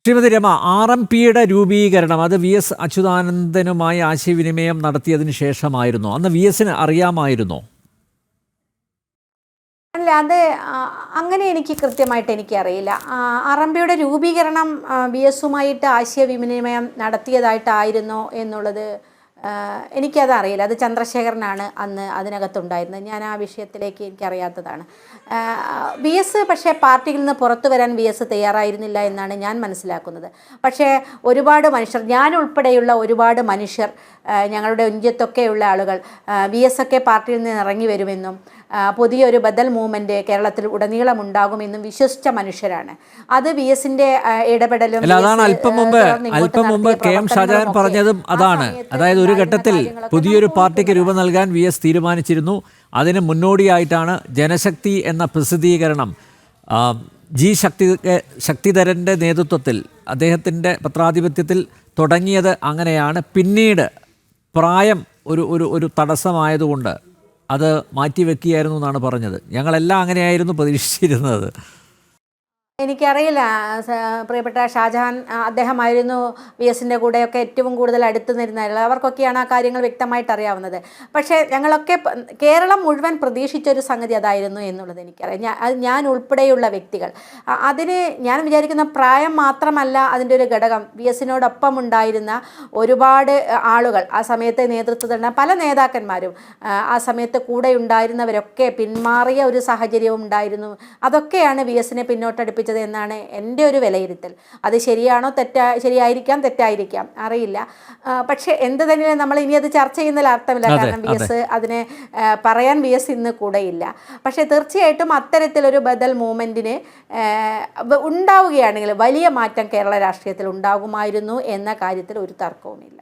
ശ്രീമതി രമ, RMPയുടെ രൂപീകരണം അത് V S അച്യുതാനന്ദനുമായി ആശയവിനിമയം നടത്തിയതിന് ശേഷമായിരുന്നു. അന്ന് വി എസിന് അറിയാമായിരുന്നോ? അല്ല, അത് അങ്ങനെ എനിക്ക് കൃത്യമായിട്ട് എനിക്കറിയില്ല. RMPയുടെ രൂപീകരണം വി എസുമായിട്ട് ആശയവിനിമയം നടത്തിയതായിട്ടായിരുന്നോ എന്നുള്ളത് എനിക്കതറിയില്ല. അത് ചന്ദ്രശേഖരനാണ് അന്ന് അതിനകത്തുണ്ടായിരുന്നത്. ഞാൻ ആ വിഷയത്തിലേക്ക് എനിക്കറിയാത്തതാണ്. വി എസ് പക്ഷേ പാർട്ടിയിൽ നിന്ന് പുറത്തു വരാൻ വി എസ് തയ്യാറായിരുന്നില്ല എന്നാണ് ഞാൻ മനസ്സിലാക്കുന്നത്. പക്ഷേ ഒരുപാട് മനുഷ്യർ, ഞാൻ ഉൾപ്പെടെയുള്ള ഒരുപാട് മനുഷ്യർ, ഞങ്ങളുടെ ഒഞ്ചത്തൊക്കെയുള്ള ആളുകൾ വി എസ് ഒക്കെ പാർട്ടിയിൽ നിന്ന് ഇറങ്ങി വരുമെന്നും പുതിയൊരു ബദൽ മൂവ്മെൻറ്റ് കേരളത്തിൽ ഉടനീളം ഉണ്ടാകുമെന്നും വിശ്വസിച്ച മനുഷ്യരാണ്. അത് വി എസിൻ്റെ ഇടപെടലും അല്പം മുമ്പ് KM ഷാജഹാൻ പറഞ്ഞതും അതാണ്. അതായത് ഒരു ഘട്ടത്തിൽ പുതിയൊരു പാർട്ടിക്ക് രൂപം നൽകാൻ വി എസ് തീരുമാനിച്ചിരുന്നു. അതിന് മുന്നോടിയായിട്ടാണ് ജനശക്തി എന്ന പ്രസിദ്ധീകരണം ശക്തിധരൻ്റെ നേതൃത്വത്തിൽ, അദ്ദേഹത്തിൻ്റെ പത്രാധിപത്യത്തിൽ തുടങ്ങിയത്. അങ്ങനെയാണ് പിന്നീട് പ്രായം ഒരു തടസ്സമായതുകൊണ്ട് അത് മാറ്റിവെക്കുകയായിരുന്നു എന്നാണ് പറഞ്ഞത്. ഞങ്ങളെല്ലാം അങ്ങനെയായിരുന്നു പ്രതീക്ഷിച്ചിരുന്നത്. എനിക്കറിയില്ല, പ്രിയപ്പെട്ട ഷാജഹാൻ അദ്ദേഹമായിരുന്നു വി എസിൻ്റെ കൂടെയൊക്കെ ഏറ്റവും കൂടുതൽ അടുത്ത് നിന്നിരുന്നത്. അവർക്കൊക്കെയാണ് ആ കാര്യങ്ങൾ വ്യക്തമായിട്ട് അറിയാവുന്നത്. പക്ഷേ ഞങ്ങളൊക്കെ കേരളം മുഴുവൻ പ്രതീക്ഷിച്ചൊരു സംഗതി അതായിരുന്നു എന്നുള്ളത് എനിക്കറിയാം. ഞാൻ ഉൾപ്പെടെയുള്ള വ്യക്തികൾ. അതിന് ഞാൻ വിചാരിക്കുന്ന പ്രായം മാത്രമല്ല അതിൻ്റെ ഒരു ഘടകം. വി എസിനോടൊപ്പം ഉണ്ടായിരുന്ന ഒരുപാട് ആളുകൾ, ആ സമയത്തെ നേതൃത്വത്തിൽ പല നേതാക്കന്മാരും, ആ സമയത്ത് കൂടെ ഉണ്ടായിരുന്നവരൊക്കെ പിന്മാറിയ ഒരു സാഹചര്യവും ഉണ്ടായിരുന്നു. അതൊക്കെയാണ് വി എസിനെ പിന്നോട്ടടുപ്പിച്ചത് എന്നാണ് എൻ്റെ ഒരു വിലയിരുത്തൽ. അത് ശരിയാണോ ശരിയായിരിക്കാം, തെറ്റായിരിക്കാം, അറിയില്ല. പക്ഷേ എന്ത് തന്നെ നമ്മൾ ഇനി അത് ചർച്ച ചെയ്യുന്നതിൽ അർത്ഥമില്ല. കാരണം വി എസ് അതിനെ പറയാൻ വി എസ് ഇന്ന് കൂടെയില്ല. പക്ഷേ തീർച്ചയായിട്ടും അത്തരത്തിലൊരു ബദൽ മൂവ്മെൻറ്റിന് ഉണ്ടാവുകയാണെങ്കിൽ വലിയ മാറ്റം കേരള രാഷ്ട്രീയത്തിൽ ഉണ്ടാകുമായിരുന്നു എന്ന കാര്യത്തിൽ ഒരു തർക്കവുമില്ല.